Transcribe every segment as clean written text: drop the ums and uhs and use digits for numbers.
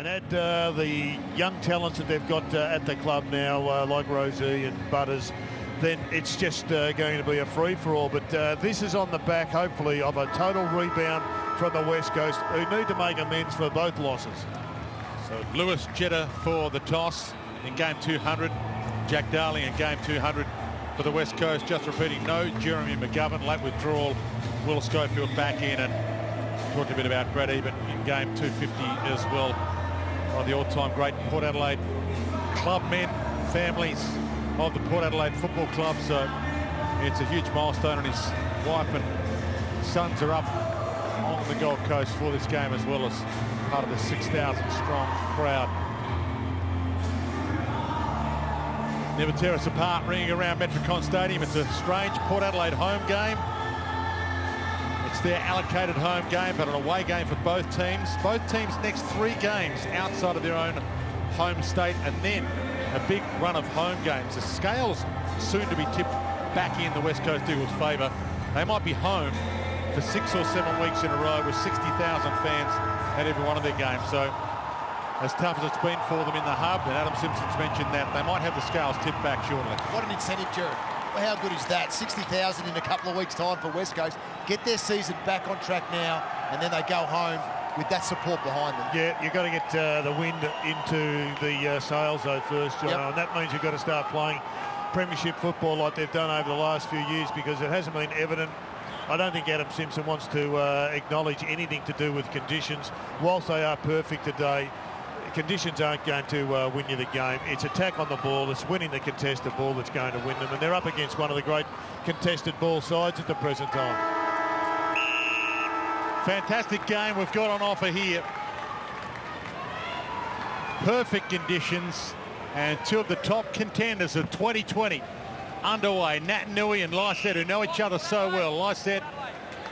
And add the young talents that they've got at the club now, like Rosie and Butters, then it's just going to be a free-for-all. But this is on the back, hopefully, of a total rebound from the West Coast, who need to make amends for both losses. So Lewis Jetta for the toss in game 200. Jack Darling in game 200 for the West Coast. Just repeating, no Jeremy McGovern, late withdrawal. Will Schofield back in, and talked a bit about Brad Eben in game 250 as well. One of the all-time great Port Adelaide club men, families of the Port Adelaide Football Club. So it's a huge milestone, and his wife and sons are up on the Gold Coast for this game, as well as part of the 6,000 strong crowd. Never tear us apart ringing around Metricon Stadium. It's a strange Port Adelaide home game. It's their allocated home game, but an away game for both teams. Both teams' next 3 games outside of their own home state, and then a big run of home games. The scale's soon to be tipped back in the West Coast Eagles' favour. They might be home for 6 or 7 weeks in a row with 60,000 fans at every one of their games. So as tough as it's been for them in the hub, and Adam Simpson's mentioned that, they might have the scales tipped back shortly. What an incentive, Jared. Well, how good is that? 60,000 in a couple of weeks' time for West Coast. Get their season back on track now, and then they go home with that support behind them. Yeah, you've got to get the wind into the sails, though, first, John. Yep. And that means you've got to start playing premiership football like they've done over the last few years, because it hasn't been evident. I don't think Adam Simpson wants to acknowledge anything to do with conditions. Whilst they are perfect today, conditions aren't going to win you the game. It's attack on the ball, it's winning the contested ball that's going to win them, and they're up against one of the great contested ball sides at the present time. Fantastic game we've got on offer here. Perfect conditions, and 2 of the top contenders of 2020 underway. Nat Nui and Lyset, who know each other so well. Lyset,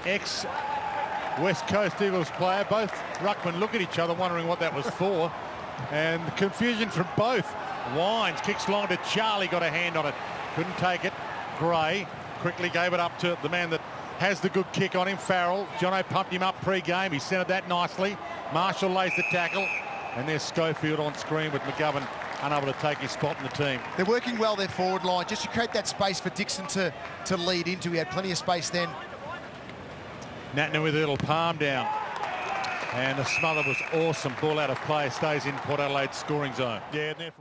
ex-West Coast Eagles player. Both ruckmen look at each other wondering what that was for. And the confusion from both. Wines kicks long to Charlie, got a hand on it. Couldn't take it. Gray quickly gave it up to the man that has the good kick on him, Farrell. Jono pumped him up pre-game. He centred that nicely. Marshall lays the tackle. And there's Schofield on screen with McGovern unable to take his spot in the team. They're working well their forward line, just to create that space for Dixon to lead into. He had plenty of space then. Natner with a little palm down. And the smother was awesome. Ball out of play, stays in Port Adelaide's scoring zone. Yeah,